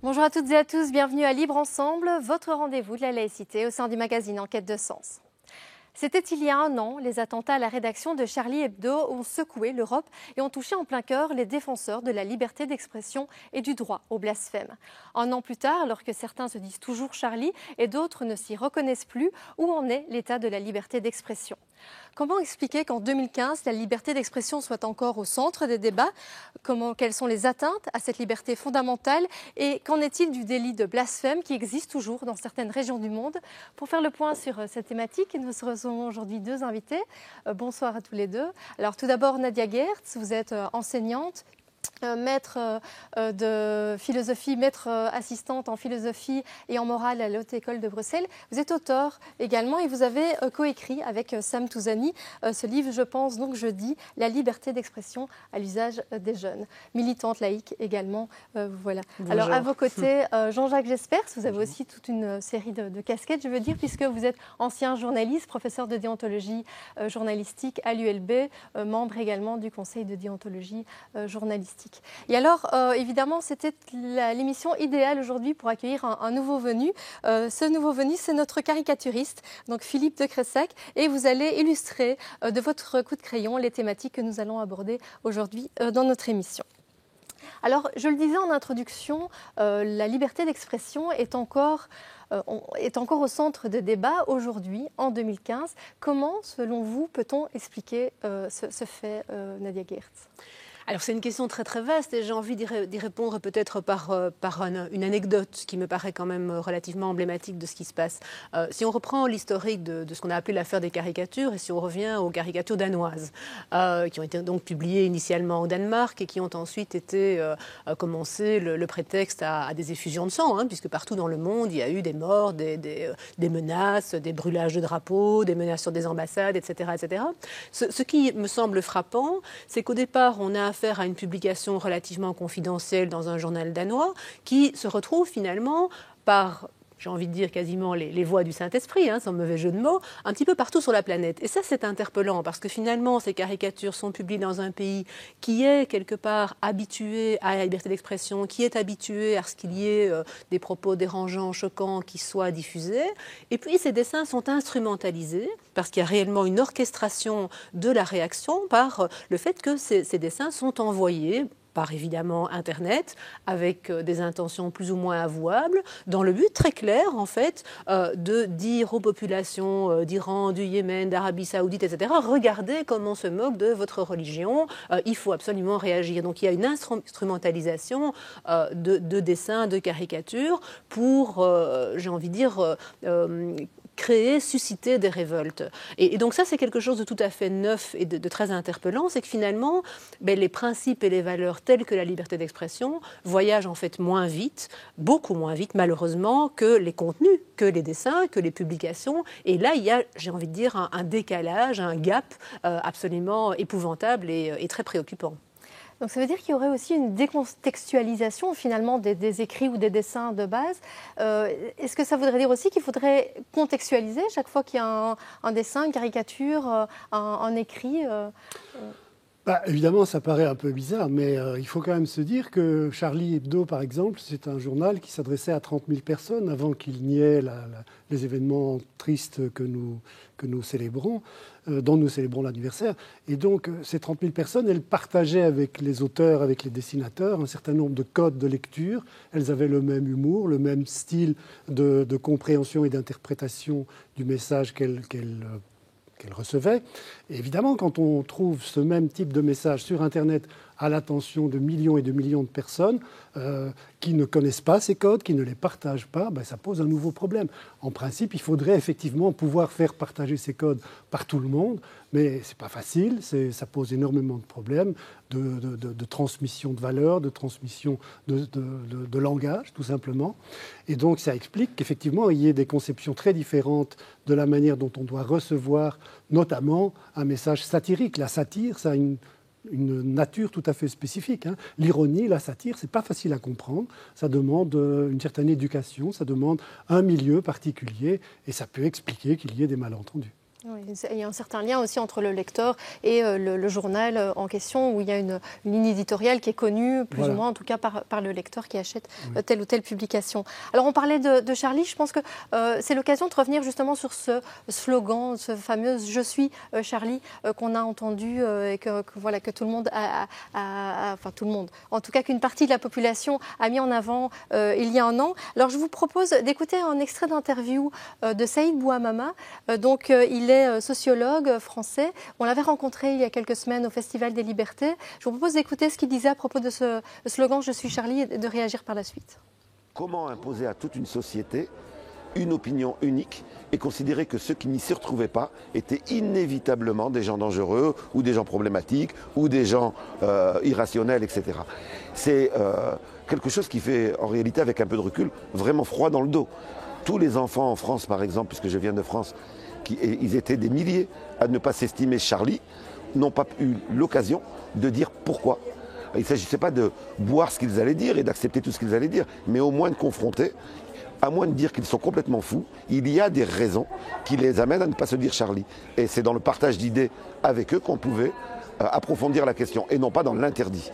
Bonjour à toutes et à tous, bienvenue à Libre Ensemble, votre rendez-vous de la laïcité au sein du magazine Enquête de Sens. C'était il y a un an, les attentats à la rédaction de Charlie Hebdo ont secoué l'Europe et ont touché en plein cœur les défenseurs de la liberté d'expression et du droit au blasphème. Un an plus tard, alors que certains se disent toujours Charlie et d'autres ne s'y reconnaissent plus, où en est l'état de la liberté d'expression ? Comment expliquer qu'en 2015, la liberté d'expression soit encore au centre des débats ? Quelles sont les atteintes à cette liberté fondamentale ? Et qu'en est-il du délit de blasphème qui existe toujours dans certaines régions du monde ? Pour faire le point sur cette thématique, nous recevons aujourd'hui deux invités. Bonsoir à tous les deux. Alors tout d'abord, Nadia Geerts, vous êtes enseignante, maître de philosophie, maître assistante en philosophie et en morale à la Haute École de Bruxelles. Vous êtes auteur également et vous avez coécrit avec Sam Touzani ce livre, je pense donc jeudi, La liberté d'expression à l'usage des jeunes. Militante laïque également, voilà. Bonjour. Alors à vos côtés, Jean-Jacques Jespers, vous avez aussi toute une série de casquettes, je veux dire, puisque vous êtes ancien journaliste, professeur de déontologie journalistique à l'ULB, membre également du conseil de déontologie journalistique. Et alors, évidemment, c'était l'émission idéale aujourd'hui pour accueillir un nouveau venu. Ce nouveau venu, c'est notre caricaturiste, donc Philippe de Cressac, et vous allez illustrer de votre coup de crayon les thématiques que nous allons aborder aujourd'hui dans notre émission. Alors, je le disais en introduction, la liberté d'expression est encore au centre des débats aujourd'hui, en 2015. Comment, selon vous, peut-on expliquer ce fait, Nadia Geerts ? Alors c'est une question très très vaste et j'ai envie d'y répondre peut-être par une anecdote qui me paraît quand même relativement emblématique de ce qui se passe. Si on reprend l'historique de ce qu'on a appelé l'affaire des caricatures et si on revient aux caricatures danoises qui ont été donc publiées initialement au Danemark et qui ont ensuite été commencé le prétexte à des effusions de sang, puisque partout dans le monde il y a eu des morts, des menaces, des brûlages de drapeaux, des menaces sur des ambassades, etc. etc. Ce qui me semble frappant, c'est qu'au départ on a à une publication relativement confidentielle dans un journal danois qui se retrouve finalement par, j'ai envie de dire quasiment les voix du Saint-Esprit, sans mauvais jeu de mots, un petit peu partout sur la planète. Et ça, c'est interpellant parce que finalement, ces caricatures sont publiées dans un pays qui est quelque part habitué à la liberté d'expression, qui est habitué à ce qu'il y ait des propos dérangeants, choquants qui soient diffusés. Et puis, ces dessins sont instrumentalisés parce qu'il y a réellement une orchestration de la réaction par le fait que ces dessins sont envoyés par évidemment Internet, avec des intentions plus ou moins avouables, dans le but très clair, en fait, de dire aux populations d'Iran, du Yémen, d'Arabie Saoudite, etc., regardez comment on se moque de votre religion, il faut absolument réagir. Donc il y a une instrumentalisation de dessins, de caricatures, pour, j'ai envie de dire, créer, susciter des révoltes. Et donc ça, c'est quelque chose de tout à fait neuf et de très interpellant, c'est que finalement, les principes et les valeurs telles que la liberté d'expression voyagent en fait moins vite, beaucoup moins vite malheureusement, que les contenus, que les dessins, que les publications. Et là, il y a, j'ai envie de dire, un décalage, un gap absolument épouvantable et très préoccupant. Donc ça veut dire qu'il y aurait aussi une décontextualisation finalement des écrits ou des dessins de base. Est-ce que ça voudrait dire aussi qu'il faudrait contextualiser chaque fois qu'il y a un dessin, une caricature, un écrit Évidemment, ça paraît un peu bizarre, mais il faut quand même se dire que Charlie Hebdo, par exemple, c'est un journal qui s'adressait à 30 000 personnes avant qu'il n'y ait les événements tristes que nous célébrons, dont nous célébrons l'anniversaire. Et donc, ces 30 000 personnes, elles partageaient avec les auteurs, avec les dessinateurs, un certain nombre de codes de lecture. Elles avaient le même humour, le même style de compréhension et d'interprétation du message qu'elles recevaient. Et évidemment, quand on trouve ce même type de message sur Internet à l'attention de millions et de millions de personnes qui ne connaissent pas ces codes, qui ne les partagent pas, ça pose un nouveau problème. En principe, il faudrait effectivement pouvoir faire partager ces codes par tout le monde, mais ce n'est pas facile, ça pose énormément de problèmes de transmission de valeurs, de transmission de langage, tout simplement. Et donc, ça explique qu'effectivement, il y ait des conceptions très différentes de la manière dont on doit recevoir, notamment, un message satirique. La satire, ça a une nature tout à fait spécifique. L'ironie, la satire, c'est pas facile à comprendre. Ça demande une certaine éducation, ça demande un milieu particulier et ça peut expliquer qu'il y ait des malentendus. Oui, il y a un certain lien aussi entre le lecteur et le journal en question, où il y a une ligne éditoriale qui est connue, plus ou moins en tout cas par le lecteur qui achète telle ou telle publication. Alors on parlait de Charlie, je pense que c'est l'occasion de revenir justement sur ce slogan, ce fameux « Je suis Charlie » qu'on a entendu et que tout le monde enfin tout le monde, en tout cas qu'une partie de la population a mis en avant il y a un an. Alors je vous propose d'écouter un extrait d'interview de Saïd Bouamama. Il est sociologue français. On l'avait rencontré il y a quelques semaines au Festival des Libertés. Je vous propose d'écouter ce qu'il disait à propos de ce slogan « Je suis Charlie » et de réagir par la suite. Comment imposer à toute une société une opinion unique et considérer que ceux qui n'y s'y retrouvaient pas étaient inévitablement des gens dangereux ou des gens problématiques ou des gens irrationnels, etc. C'est quelque chose qui fait, en réalité, avec un peu de recul, vraiment froid dans le dos. Tous les enfants en France, par exemple, puisque je viens de France, ils étaient des milliers à ne pas s'estimer Charlie, n'ont pas eu l'occasion de dire pourquoi. Il ne s'agissait pas de boire ce qu'ils allaient dire et d'accepter tout ce qu'ils allaient dire, mais au moins de confronter, à moins de dire qu'ils sont complètement fous, il y a des raisons qui les amènent à ne pas se dire Charlie. Et c'est dans le partage d'idées avec eux qu'on pouvait approfondir la question, et non pas dans l'interdit.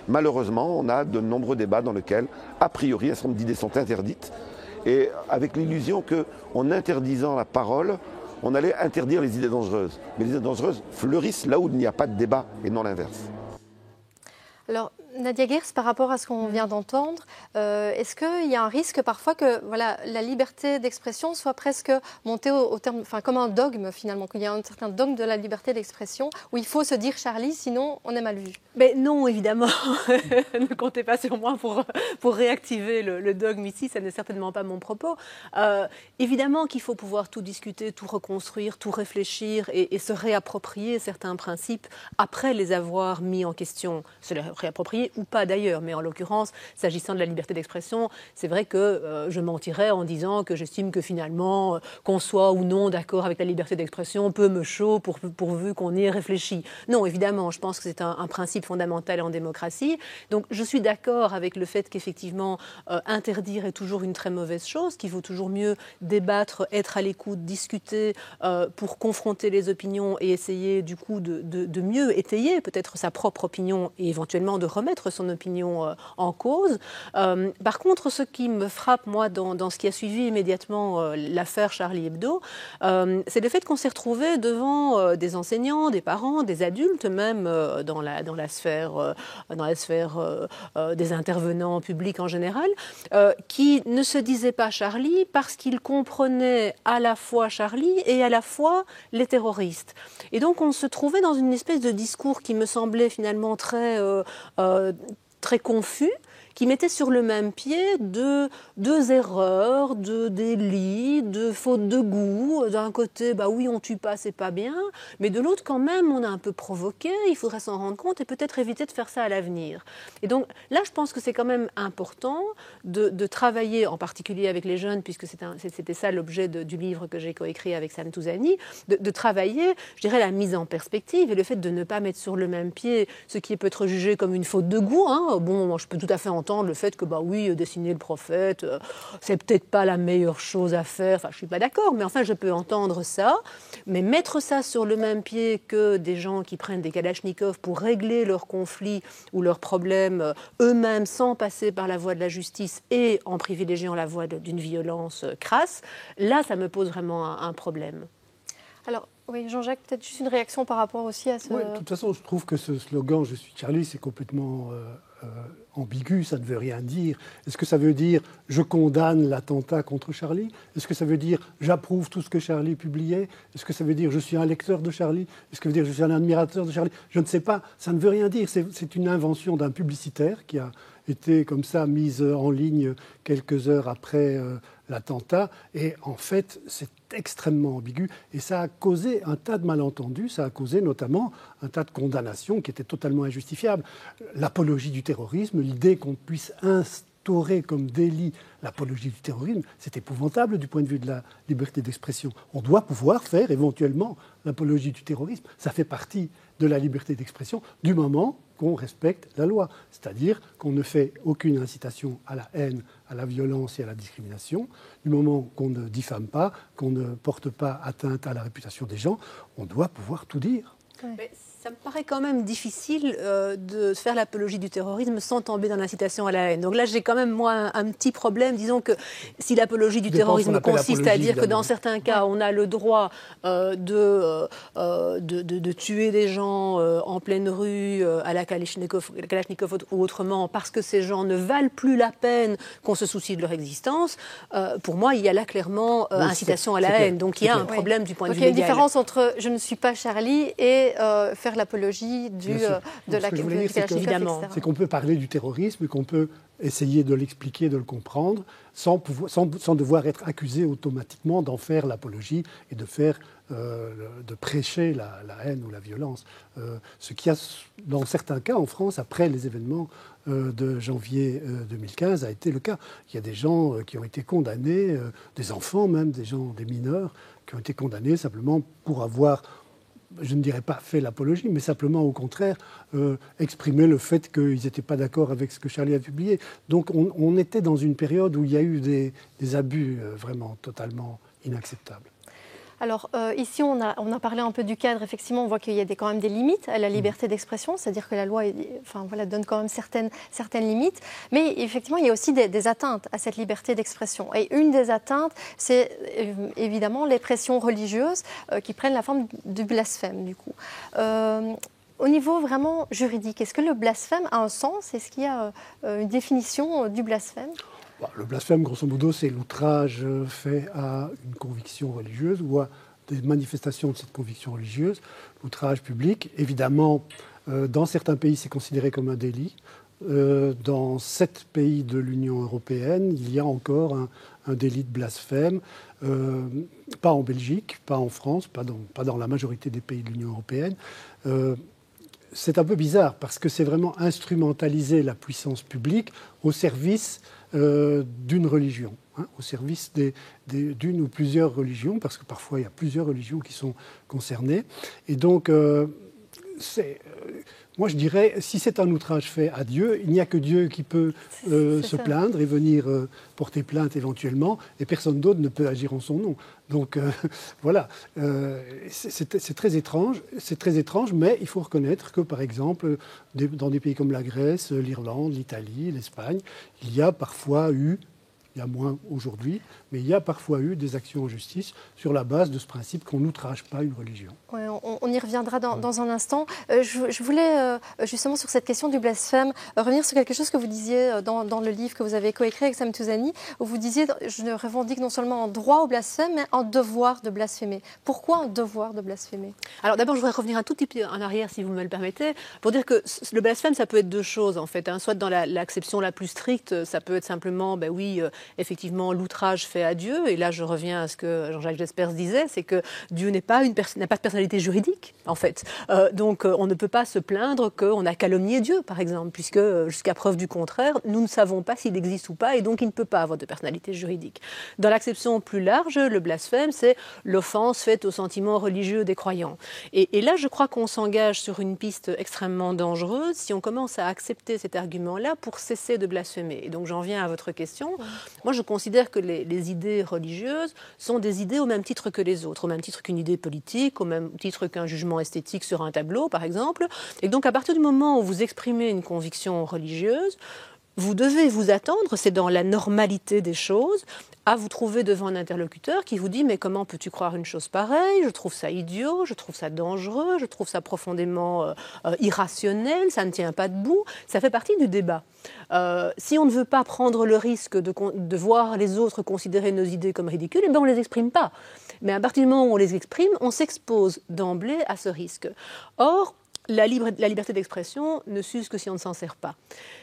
Malheureusement, on a de nombreux débats dans lesquels, a priori, un certain nombre d'idées sont interdites, et avec l'illusion qu'en interdisant la parole, on allait interdire les idées dangereuses. Mais les idées dangereuses fleurissent là où il n'y a pas de débat et non l'inverse. Alors, Nadia Gers, par rapport à ce qu'on vient d'entendre, est-ce qu'il y a un risque parfois que la liberté d'expression soit presque montée au terme, comme un dogme finalement, qu'il y a un certain dogme de la liberté d'expression où il faut se dire Charlie, sinon on est mal vu? Mais non, évidemment, ne comptez pas sur moi pour réactiver le dogme ici, ça n'est certainement pas mon propos. Évidemment qu'il faut pouvoir tout discuter, tout reconstruire, tout réfléchir et se réapproprier certains principes après les avoir mis en question, se les réapproprier ou pas d'ailleurs, mais en l'occurrence, s'agissant de la liberté d'expression, c'est vrai que je mentirais en disant que j'estime que finalement, qu'on soit ou non d'accord avec la liberté d'expression, peu me chaud pourvu qu'on y ait réfléchi. Non, évidemment, je pense que c'est un principe fondamental en démocratie. Donc je suis d'accord avec le fait qu'effectivement, interdire est toujours une très mauvaise chose, qu'il vaut toujours mieux débattre, être à l'écoute, discuter pour confronter les opinions et essayer du coup de mieux étayer peut-être sa propre opinion et éventuellement de remettre son opinion en cause. Par contre, ce qui me frappe, moi, dans ce qui a suivi immédiatement l'affaire Charlie Hebdo, c'est le fait qu'on s'est retrouvé devant des enseignants, des parents, des adultes même dans la sphère des intervenants publics en général, qui ne se disaient pas Charlie parce qu'ils comprenaient à la fois Charlie et à la fois les terroristes. Et donc on se trouvait dans une espèce de discours qui me semblait finalement très confus, qui mettait sur le même pied deux erreurs, deux délits, deux fautes de goût. D'un côté, bah oui, on tue pas, c'est pas bien, mais de l'autre, quand même, on a un peu provoqué, il faudrait s'en rendre compte et peut-être éviter de faire ça à l'avenir. Et donc là, je pense que c'est quand même important de travailler, en particulier avec les jeunes, puisque c'était ça l'objet du livre que j'ai coécrit avec Sam Touzani, de travailler, je dirais, la mise en perspective et le fait de ne pas mettre sur le même pied ce qui peut être jugé comme une faute de goût. Bon, moi, je peux tout à fait entendre le fait que, bah oui, dessiner le prophète, c'est peut-être pas la meilleure chose à faire. Enfin, je suis pas d'accord, mais enfin, je peux entendre ça. Mais mettre ça sur le même pied que des gens qui prennent des kalachnikovs pour régler leurs conflits ou leurs problèmes eux-mêmes sans passer par la voie de la justice et en privilégiant la voie d'une violence crasse, là, ça me pose vraiment un problème. Alors, oui, Jean-Jacques, peut-être juste une réaction par rapport aussi à ce... Oui, de toute façon, je trouve que ce slogan « Je suis Charlie », c'est complètement ambigu, ça ne veut rien dire. Est-ce que ça veut dire « Je condamne l'attentat contre Charlie » ? Est-ce que ça veut dire « J'approuve tout ce que Charlie publiait » ? Est-ce que ça veut dire « Je suis un lecteur de Charlie » ? Est-ce que ça veut dire « Je suis un admirateur de Charlie » ? Je ne sais pas, ça ne veut rien dire. C'est une invention d'un publicitaire qui a été comme ça mise en ligne quelques heures après l'attentat. Et en fait, c'est extrêmement ambigu. Et ça a causé un tas de malentendus. Ça a causé notamment un tas de condamnations qui étaient totalement injustifiables. L'apologie du terrorisme, l'idée qu'on puisse instaurer comme délit l'apologie du terrorisme, c'est épouvantable du point de vue de la liberté d'expression. On doit pouvoir faire éventuellement l'apologie du terrorisme. Ça fait partie de la liberté d'expression du moment qu'on respecte la loi. C'est-à-dire qu'on ne fait aucune incitation à la haine, à la violence et à la discrimination. Du moment qu'on ne diffame pas, qu'on ne porte pas atteinte à la réputation des gens, on doit pouvoir tout dire. Mais ça me paraît quand même difficile de faire l'apologie du terrorisme sans tomber dans l'incitation à la haine. Donc là, j'ai quand même, moi, un petit problème. Disons que si l'apologie du terrorisme consiste à dire que dans certains cas, on a le droit de tuer des gens en pleine rue, à la Kalachnikov ou autrement, parce que ces gens ne valent plus la peine qu'on se soucie de leur existence, pour moi, il y a là clairement incitation à la haine. Donc il y a un problème du point de vue légal. Il y a une différence entre « je ne suis pas Charlie » et faire l'apologie de la Kalachnikov, c'est qu'on peut parler du terrorisme, qu'on peut essayer de l'expliquer, de le comprendre, sans devoir être accusé automatiquement d'en faire l'apologie et de prêcher la haine ou la violence. Ce qu'il y a dans certains cas en France, après les événements de janvier 2015, a été le cas. Il y a des gens qui ont été condamnés, des enfants même, des mineurs, qui ont été condamnés simplement pour avoir, je ne dirais pas fait l'apologie, mais simplement au contraire exprimer le fait qu'ils n'étaient pas d'accord avec ce que Charlie a publié. Donc on était dans une période où il y a eu des abus vraiment totalement inacceptables. Alors ici, on a parlé un peu du cadre. Effectivement, on voit qu'il y a quand même des limites à la liberté d'expression, c'est-à-dire que la loi donne quand même certaines limites. Mais effectivement, il y a aussi des atteintes à cette liberté d'expression. Et une des atteintes, c'est évidemment les pressions religieuses qui prennent la forme du blasphème, du coup. Au niveau vraiment juridique, est-ce que le blasphème a un sens? Est-ce qu'il y a une définition du blasphème? Le blasphème, grosso modo, c'est l'outrage fait à une conviction religieuse ou à des manifestations de cette conviction religieuse, l'outrage public. Évidemment, dans certains pays, c'est considéré comme un délit. Dans 7 pays de l'Union européenne, il y a encore un délit de blasphème. Pas en Belgique, pas en France, pas dans la majorité des pays de l'Union européenne. C'est un peu bizarre parce que c'est vraiment instrumentaliser la puissance publique au service d'une religion, au service d'une ou plusieurs religions, parce que parfois il y a plusieurs religions qui sont concernées. Et donc, moi je dirais, si c'est un outrage fait à Dieu, il n'y a que Dieu qui peut se plaindre et venir porter plainte éventuellement, et personne d'autre ne peut agir en son nom. Donc voilà, c'est très étrange, mais il faut reconnaître que, par exemple, dans des pays comme la Grèce, l'Irlande, l'Italie, l'Espagne, il y a parfois eu, il y a moins aujourd'hui, mais il y a parfois eu des actions en justice sur la base de ce principe qu'on n'outrage pas une religion. Ouais, on y reviendra dans un instant. Je voulais, justement, sur cette question du blasphème, revenir sur quelque chose que vous disiez dans le livre que vous avez coécrit avec Sam Touzani, où vous disiez, je revendique non seulement un droit au blasphème, mais un devoir de blasphémer. Pourquoi un devoir de blasphémer? Alors d'abord, je voudrais revenir un tout petit peu en arrière, si vous me le permettez, pour dire que le blasphème, ça peut être deux choses, en fait. Soit dans l'acception la plus stricte, ça peut être simplement, effectivement, l'outrage fait à Dieu. Et là, je reviens à ce que Jean-Jacques Jespers disait, c'est que Dieu n'a pas de personnalité juridique, en fait. Donc, on ne peut pas se plaindre qu'on a calomnié Dieu, par exemple, puisque, jusqu'à preuve du contraire, nous ne savons pas s'il existe ou pas, et donc il ne peut pas avoir de personnalité juridique. Dans l'acception plus large, le blasphème, c'est l'offense faite aux sentiments religieux des croyants. Et là, je crois qu'on s'engage sur une piste extrêmement dangereuse si on commence à accepter cet argument-là pour cesser de blasphémer. Et donc, j'en viens à votre question. Moi, je considère que les idées religieuses sont des idées au même titre que les autres, au même titre qu'une idée politique, au même titre qu'un jugement esthétique sur un tableau, par exemple. Et donc, à partir du moment où vous exprimez une conviction religieuse, vous devez vous attendre, c'est dans la normalité des choses, à vous trouver devant un interlocuteur qui vous dit « mais comment peux-tu croire une chose pareille? Je trouve ça idiot, je trouve ça dangereux, je trouve ça profondément irrationnel, ça ne tient pas debout ». Ça fait partie du débat. Si on ne veut pas prendre le risque de voir les autres considérer nos idées comme ridicules, on ne les exprime pas. Mais à partir du moment où on les exprime, on s'expose d'emblée à ce risque. Or, la liberté d'expression ne s'use que si on ne s'en sert pas.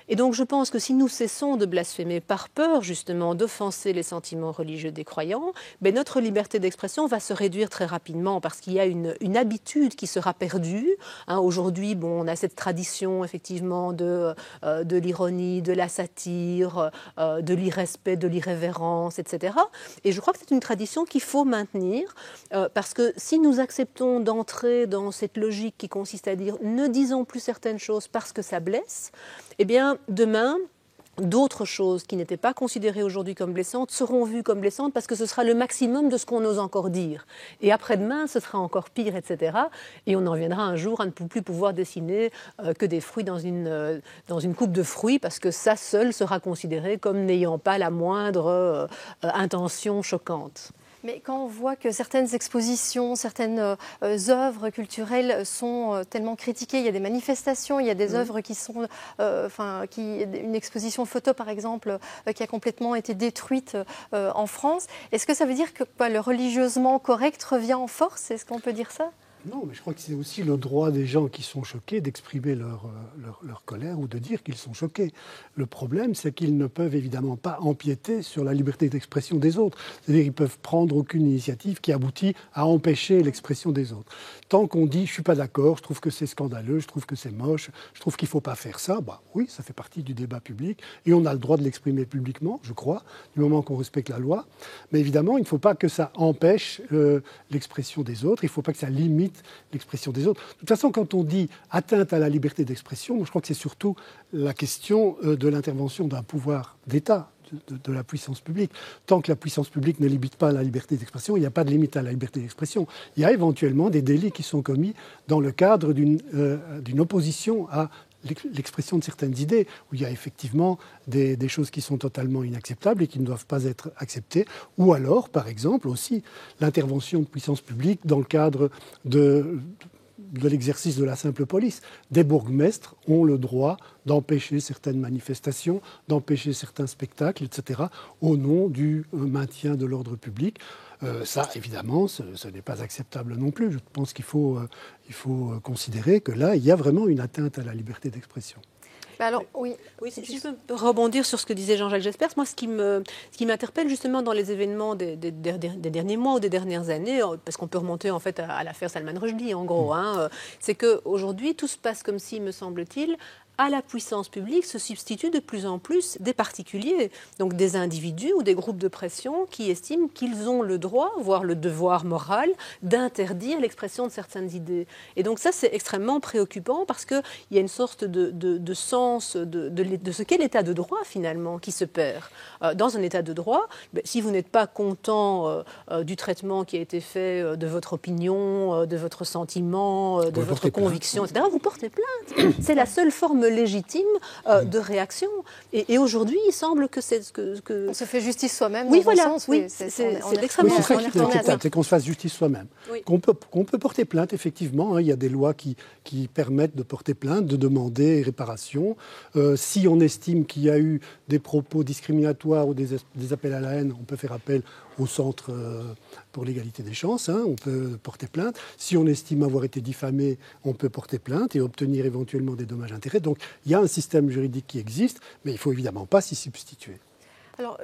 Et donc je pense que si nous cessons de blasphémer par peur justement d'offenser les sentiments religieux des croyants, notre liberté d'expression va se réduire très rapidement parce qu'il y a une habitude qui sera perdue. Aujourd'hui, on a cette tradition effectivement de l'ironie, de la satire, de l'irrespect, de l'irrévérence, etc. Et je crois que c'est une tradition qu'il faut maintenir parce que si nous acceptons d'entrer dans cette logique qui consiste à dire dire ne disons plus certaines choses parce que ça blesse, eh bien demain, d'autres choses qui n'étaient pas considérées aujourd'hui comme blessantes seront vues comme blessantes parce que ce sera le maximum de ce qu'on ose encore dire. Et après-demain, ce sera encore pire, etc. Et on en viendra un jour à ne plus pouvoir dessiner que des fruits dans une coupe de fruits parce que ça seul sera considéré comme n'ayant pas la moindre intention choquante. Mais quand on voit que certaines expositions, certaines œuvres culturelles sont tellement critiquées, il y a des manifestations, il y a des œuvres qui sont... une exposition photo, par exemple, qui a complètement été détruite en France. Est-ce que ça veut dire que le religieusement correct revient en force? Est-ce qu'on peut dire ça? Non, mais je crois que c'est aussi le droit des gens qui sont choqués d'exprimer leur colère ou de dire qu'ils sont choqués. Le problème, c'est qu'ils ne peuvent évidemment pas empiéter sur la liberté d'expression des autres. C'est-à-dire qu'ils ne peuvent prendre aucune initiative qui aboutit à empêcher l'expression des autres. Tant qu'on dit « je ne suis pas d'accord, je trouve que c'est scandaleux, je trouve que c'est moche, je trouve qu'il ne faut pas faire ça », oui, ça fait partie du débat public et on a le droit de l'exprimer publiquement, je crois, du moment qu'on respecte la loi. Mais évidemment, il ne faut pas que ça empêche l'expression des autres, il ne faut pas que ça limite l'expression des autres. De toute façon, quand on dit atteinte à la liberté d'expression, je crois que c'est surtout la question de l'intervention d'un pouvoir d'État, de la puissance publique. Tant que la puissance publique ne limite pas la liberté d'expression, il n'y a pas de limite à la liberté d'expression. Il y a éventuellement des délits qui sont commis dans le cadre d'une opposition à l'expression de certaines idées, où il y a effectivement des choses qui sont totalement inacceptables et qui ne doivent pas être acceptées, ou alors, par exemple, aussi l'intervention de puissance publique dans le cadre de l'exercice de la simple police. Des bourgmestres ont le droit d'empêcher certaines manifestations, d'empêcher certains spectacles, etc., au nom du maintien de l'ordre public. Ça, évidemment, ce n'est pas acceptable non plus. Je pense qu'il faut considérer que là, il y a vraiment une atteinte à la liberté d'expression. Alors, oui, si je peux rebondir sur ce que disait Jean-Jacques Jespers, moi, ce qui m'interpelle justement dans les événements des derniers mois ou des dernières années, parce qu'on peut remonter en fait à l'affaire Salman Rushdie, en gros, c'est qu'aujourd'hui, tout se passe comme si, me semble-t-il, à la puissance publique se substituent de plus en plus des particuliers, donc des individus ou des groupes de pression qui estiment qu'ils ont le droit, voire le devoir moral, d'interdire l'expression de certaines idées. Et donc ça, c'est extrêmement préoccupant parce qu'il y a une sorte de sens de ce qu'est l'état de droit, finalement, qui se perd. Dans un état de droit, si vous n'êtes pas content du traitement qui a été fait de votre opinion, de votre sentiment, de votre conviction, etc., vous portez plainte. C'est la seule forme légitime de réaction. Et aujourd'hui, il semble que c'est que... On se fait justice soi-même. Oui, voilà. Sens, oui, c'est extrêmement... c'est ça qui est inquiétant, c'est qu'on se fasse justice soi-même. Oui. Qu'on peut porter plainte, effectivement. Il y a des lois qui permettent de porter plainte, de demander réparation. Si on estime qu'il y a eu des propos discriminatoires ou des appels à la haine, on peut faire appel au Centre pour l'égalité des chances, on peut porter plainte. Si on estime avoir été diffamé, on peut porter plainte et obtenir éventuellement des dommages-intérêts. Donc il y a un système juridique qui existe, mais il ne faut évidemment pas s'y substituer. Alors,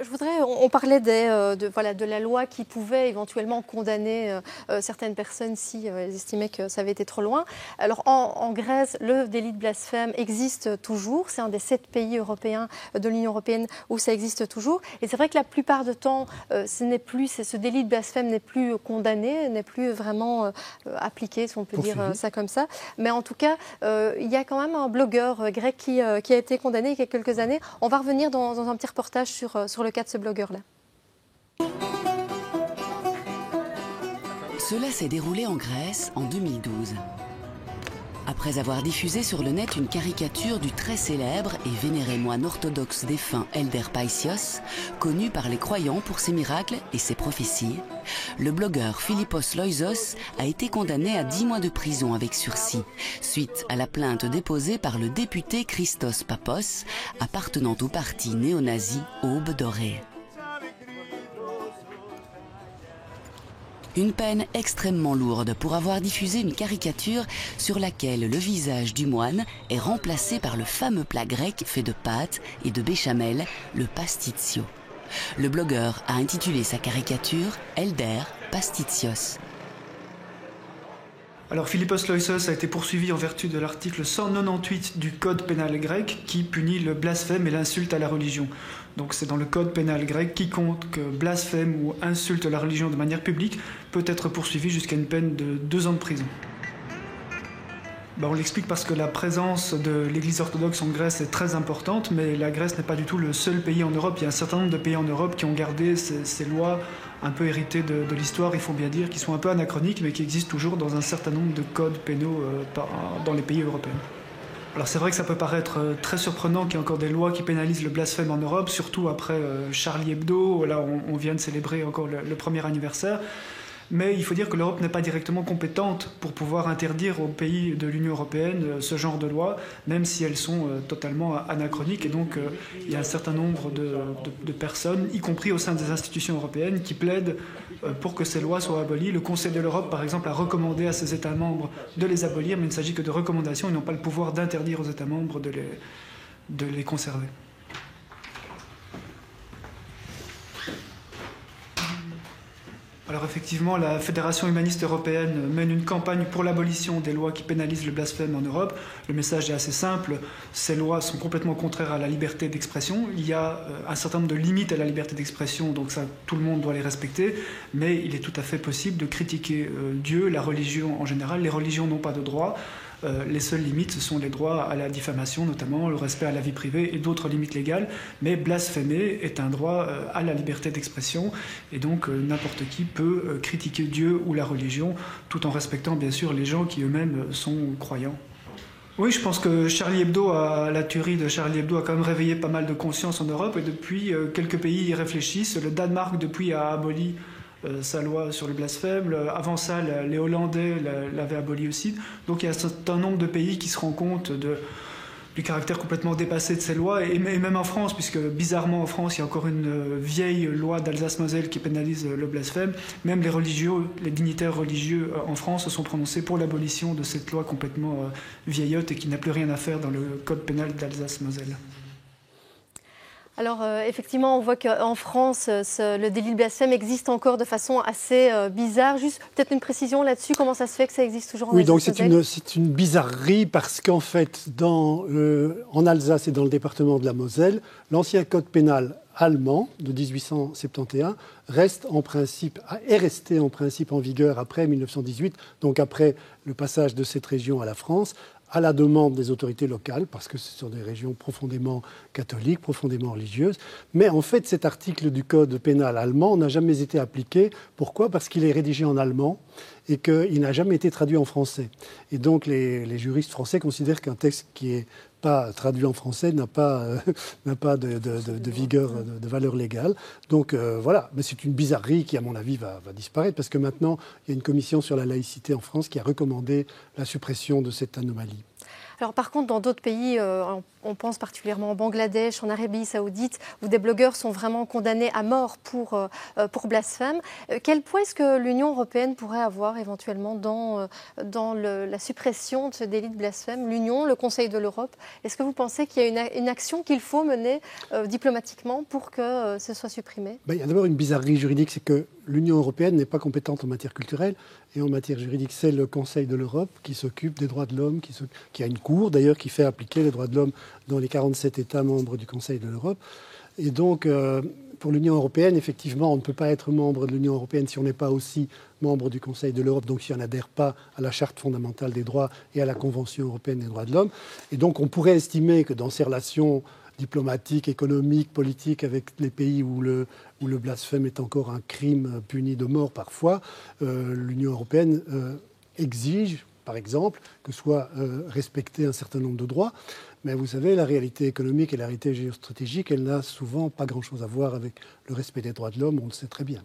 on parlait de la loi qui pouvait éventuellement condamner certaines personnes si elles estimaient que ça avait été trop loin. Alors, en Grèce, le délit de blasphème existe toujours. C'est un des 7 pays européens de l'Union européenne où ça existe toujours. Et c'est vrai que la plupart du temps, ce délit de blasphème n'est plus condamné, n'est plus vraiment appliqué, si on peut dire ça comme ça. Mais en tout cas, il y a quand même un blogueur grec qui a été condamné il y a quelques années. On va revenir dans un petit reportage sur le cas de ce blogueur-là. Cela s'est déroulé en Grèce en 2012. Après avoir diffusé sur le net une caricature du très célèbre et vénéré moine orthodoxe défunt Elder Paisios, connu par les croyants pour ses miracles et ses prophéties, le blogueur Philippos Loizos a été condamné à 10 mois de prison avec sursis, suite à la plainte déposée par le député Christos Papos, appartenant au parti néo-nazi Aube Dorée. Une peine extrêmement lourde pour avoir diffusé une caricature sur laquelle le visage du moine est remplacé par le fameux plat grec fait de pâtes et de béchamel, le pastitsio. Le blogueur a intitulé sa caricature « Elder Pastitsios ». Alors Philippos Loizos a été poursuivi en vertu de l'article 198 du Code pénal grec qui punit le blasphème et l'insulte à la religion. Donc c'est dans le Code pénal grec, quiconque blasphème ou insulte la religion de manière publique peut être poursuivi jusqu'à une peine de 2 ans de prison. On l'explique parce que la présence de l'Église orthodoxe en Grèce est très importante, mais la Grèce n'est pas du tout le seul pays en Europe. Il y a un certain nombre de pays en Europe qui ont gardé ces lois un peu héritées de l'histoire, il faut bien dire, qui sont un peu anachroniques, mais qui existent toujours dans un certain nombre de codes pénaux dans les pays européens. Alors c'est vrai que ça peut paraître très surprenant qu'il y ait encore des lois qui pénalisent le blasphème en Europe, surtout après Charlie Hebdo. Là, on vient de célébrer encore le premier anniversaire. Mais il faut dire que l'Europe n'est pas directement compétente pour pouvoir interdire aux pays de l'Union européenne ce genre de lois, même si elles sont totalement anachroniques. Et donc, il y a un certain nombre de personnes, y compris au sein des institutions européennes, qui plaident pour que ces lois soient abolies. Le Conseil de l'Europe, par exemple, a recommandé à ses États membres de les abolir, mais il ne s'agit que de recommandations. Ils n'ont pas le pouvoir d'interdire aux États membres de les conserver. Alors effectivement, la Fédération humaniste européenne mène une campagne pour l'abolition des lois qui pénalisent le blasphème en Europe. Le message est assez simple, ces lois sont complètement contraires à la liberté d'expression. Il y a un certain nombre de limites à la liberté d'expression, donc ça, tout le monde doit les respecter, mais il est tout à fait possible de critiquer Dieu, la religion en général. Les religions n'ont pas de droit. Les seules limites, ce sont les droits à la diffamation, notamment le respect à la vie privée et d'autres limites légales. Mais blasphémer est un droit à la liberté d'expression et donc n'importe qui peut critiquer Dieu ou la religion tout en respectant bien sûr les gens qui eux-mêmes sont croyants. Oui, je pense que la tuerie de Charlie Hebdo a quand même réveillé pas mal de conscience en Europe et depuis, quelques pays y réfléchissent. Le Danemark, depuis, a aboli sa loi sur le blasphème. Avant ça, les Hollandais l'avaient aboli aussi. Donc il y a un certain nombre de pays qui se rendent compte du caractère complètement dépassé de ces lois, et même en France, puisque bizarrement en France, il y a encore une vieille loi d'Alsace-Moselle qui pénalise le blasphème. Même les dignitaires religieux en France se sont prononcés pour l'abolition de cette loi complètement vieillotte et qui n'a plus rien à faire dans le code pénal d'Alsace-Moselle. Alors effectivement, on voit qu'en France, le délit de blasphème existe encore de façon assez bizarre. Juste peut-être une précision là-dessus, comment ça se fait que ça existe toujours en Alsace? Oui, donc c'est une bizarrerie parce qu'en fait, en Alsace et dans le département de la Moselle, l'ancien code pénal allemand de 1871 est resté en principe en vigueur après 1918, donc après le passage de cette région à la France, à la demande des autorités locales, parce que ce sont des régions profondément catholiques, profondément religieuses. Mais en fait, cet article du code pénal allemand n'a jamais été appliqué. Pourquoi ? Parce qu'il est rédigé en allemand et qu'il n'a jamais été traduit en français. Et donc, les juristes français considèrent qu'un texte qui n'est pas traduit en français n'a pas de vigueur, de valeur légale. Donc voilà, mais c'est une bizarrerie qui, à mon avis, va disparaître, parce que maintenant, il y a une commission sur la laïcité en France qui a recommandé la suppression de cette anomalie. Alors par contre, dans d'autres pays, on pense particulièrement au Bangladesh, en Arabie Saoudite, où des blogueurs sont vraiment condamnés à mort pour blasphème. Quel poids est-ce que l'Union européenne pourrait avoir éventuellement dans la suppression de ce délit de blasphème? L'Union, le Conseil de l'Europe, est-ce que vous pensez qu'il y a une action qu'il faut mener diplomatiquement pour que ce soit supprimé? Il y a d'abord une bizarrerie juridique, c'est que l'Union européenne n'est pas compétente en matière culturelle et en matière juridique, c'est le Conseil de l'Europe qui s'occupe des droits de l'homme, qui a une cour d'ailleurs qui fait appliquer les droits de l'homme dans les 47 États membres du Conseil de l'Europe. Et donc, pour l'Union européenne, effectivement, on ne peut pas être membre de l'Union européenne si on n'est pas aussi membre du Conseil de l'Europe, donc si on n'adhère pas à la Charte fondamentale des droits et à la Convention européenne des droits de l'homme. Et donc, on pourrait estimer que dans ces relations diplomatiques, économiques, politiques avec les pays où le blasphème est encore un crime puni de mort parfois, l'Union européenne exige, par exemple, que soit respecté un certain nombre de droits. Mais vous savez, la réalité économique et la réalité géostratégique, elle n'a souvent pas grand-chose à voir avec le respect des droits de l'homme, on le sait très bien.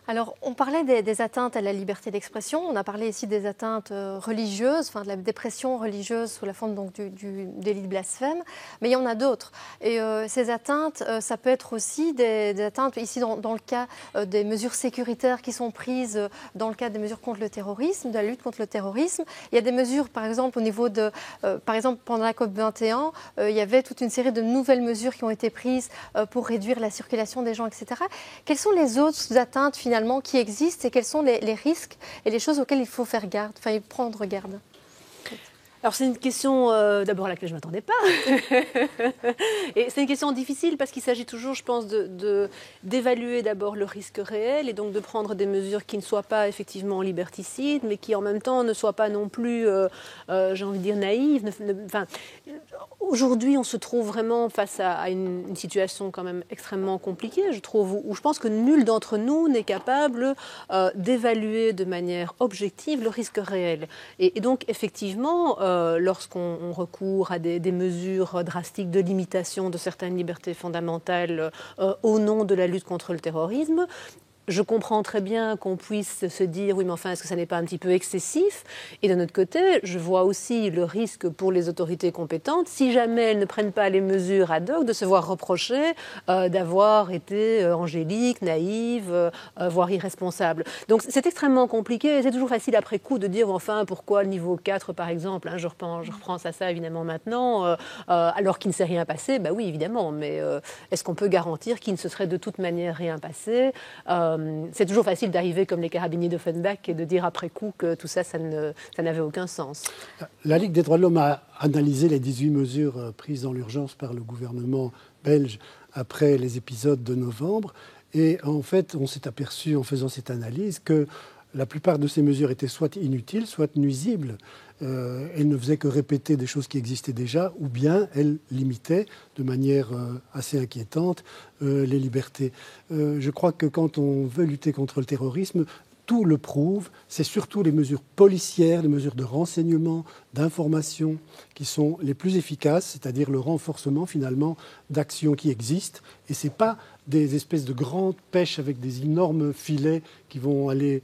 Alors, on parlait des atteintes à la liberté d'expression, on a parlé ici des atteintes religieuses, enfin de la dépression religieuse sous la forme donc, du délit de blasphème, mais il y en a d'autres. Et ces atteintes, ça peut être aussi des atteintes, ici dans le cas des mesures sécuritaires qui sont prises dans le cadre des mesures contre le terrorisme, de la lutte contre le terrorisme. Il y a des mesures, par exemple, au niveau de, par exemple, pendant la COP21, il y avait toute une série de nouvelles mesures qui ont été prises pour réduire la circulation des gens, etc. Quelles sont les autres atteintes, finalement, qui existent et quels sont les risques et les choses auxquelles il faut faire garde, enfin prendre garde? Alors c'est une question d'abord à laquelle je ne m'attendais pas. Et c'est une question difficile parce qu'il s'agit toujours, je pense, d'évaluer d'abord le risque réel et donc de prendre des mesures qui ne soient pas effectivement liberticides, mais qui en même temps ne soient pas non plus, j'ai envie de dire, naïves. Aujourd'hui, on se trouve vraiment face à une situation quand même extrêmement compliquée, je trouve, où je pense que nul d'entre nous n'est capable d'évaluer de manière objective le risque réel. Et donc, effectivement, lorsqu'on recourt à des mesures drastiques de limitation de certaines libertés fondamentales au nom de la lutte contre le terrorisme, je comprends très bien qu'on puisse se dire, oui, mais enfin, est-ce que ça n'est pas un petit peu excessif? Et d'un autre côté, je vois aussi le risque pour les autorités compétentes, si jamais elles ne prennent pas les mesures ad hoc, de se voir reprocher d'avoir été angélique, naïve, voire irresponsable. Donc c'est extrêmement compliqué et c'est toujours facile après coup de dire, enfin, pourquoi le niveau 4, par exemple, hein, je reprends ça évidemment maintenant, alors qu'il ne s'est rien passé? Ben oui, évidemment, mais est-ce qu'on peut garantir qu'il ne se serait de toute manière rien passé? C'est toujours facile d'arriver comme les carabiniers d'Offenbach et de dire après coup que tout ça, ça n'avait aucun sens. La Ligue des droits de l'homme a analysé les 18 mesures prises dans l'urgence par le gouvernement belge après les épisodes de novembre. Et en fait, on s'est aperçu en faisant cette analyse que la plupart de ces mesures étaient soit inutiles, soit nuisibles. Elles ne faisaient que répéter des choses qui existaient déjà, ou bien elles limitaient de manière assez inquiétante les libertés. Je crois que quand on veut lutter contre le terrorisme, tout le prouve, c'est surtout les mesures policières, les mesures de renseignement, d'information qui sont les plus efficaces, c'est-à-dire le renforcement finalement d'actions qui existent. Et ce n'est pas des espèces de grandes pêches avec des énormes filets qui vont aller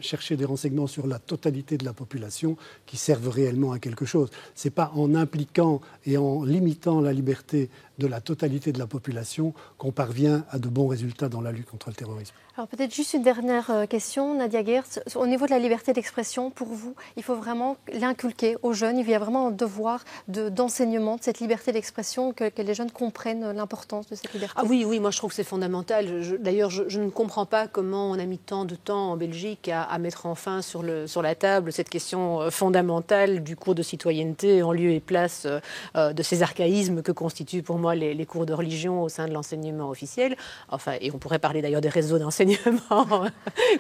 chercher des renseignements sur la totalité de la population qui servent réellement à quelque chose. Ce n'est pas en impliquant et en limitant la liberté de la totalité de la population qu'on parvient à de bons résultats dans la lutte contre le terrorisme. Alors peut-être juste une dernière question, Nadia Geerts. Au niveau de la liberté d'expression, pour vous, il faut vraiment l'inculquer aux jeunes. Il y a vraiment un devoir d'enseignement de cette liberté d'expression, que les jeunes comprennent l'importance de cette liberté. Ah oui, moi je trouve que c'est fondamental. D'ailleurs, je ne comprends pas comment on a mis tant de temps en Belgique à mettre enfin sur la table cette question fondamentale du cours de citoyenneté en lieu et place de ces archaïsmes que constituent pour moi les cours de religion au sein de l'enseignement officiel. Enfin, et on pourrait parler d'ailleurs des réseaux d'enseignement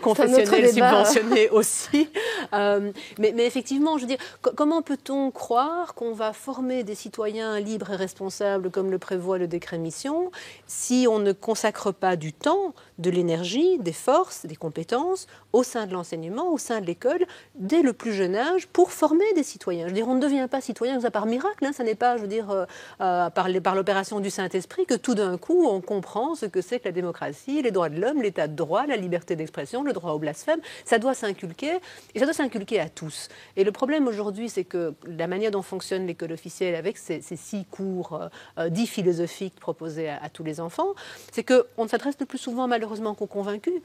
confessionnels subventionnés aussi. Mais effectivement, je veux dire, comment peut-on croire qu'on va former des citoyens libres et responsables comme le prévoit le décret mission si on ne consacre pas du temps, de l'énergie, des forces, des compétences au sein de l'enseignement, au sein de l'école, dès le plus jeune âge, pour former des citoyens. Je veux dire, on ne devient pas citoyen par miracle, hein, ça n'est pas, je veux dire, par l'opération du Saint-Esprit que tout d'un coup on comprend ce que c'est que la démocratie, les droits de l'homme, l'état de droit, la liberté d'expression, le droit au blasphème. Ça doit s'inculquer, et ça doit s'inculquer à tous. Et le problème aujourd'hui, c'est que la manière dont fonctionne l'école officielle avec ces 6 cours dits philosophiques proposés à tous les enfants, c'est qu'on ne s'adresse le plus souvent malheureusement qu'aux convaincus.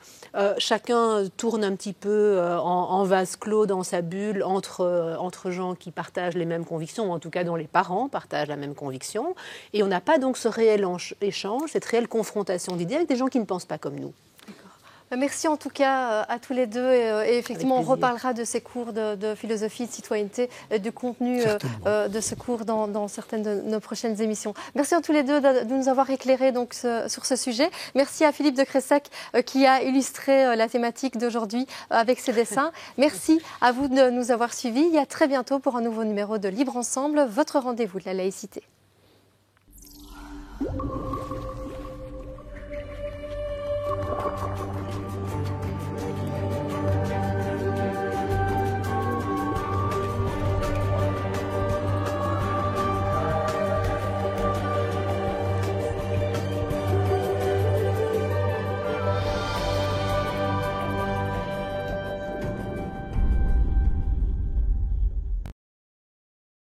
Chacun tourne un petit peu en vase clos dans sa bulle entre gens qui partagent les mêmes convictions, ou en tout cas dont les parents partagent la même conviction. Et on n'a pas donc ce réel échange, cette réelle confrontation d'idées avec des gens qui ne pensent pas comme nous. Merci en tout cas à tous les deux et effectivement on reparlera de ces cours de philosophie, de citoyenneté, du contenu de ce cours dans certaines de nos prochaines émissions. Merci à tous les deux de nous avoir éclairés donc, sur ce sujet. Merci à Philippe de Cressac qui a illustré la thématique d'aujourd'hui avec ses dessins. Merci à vous de nous avoir suivis et à très bientôt pour un nouveau numéro de Libre Ensemble, votre rendez-vous de la laïcité.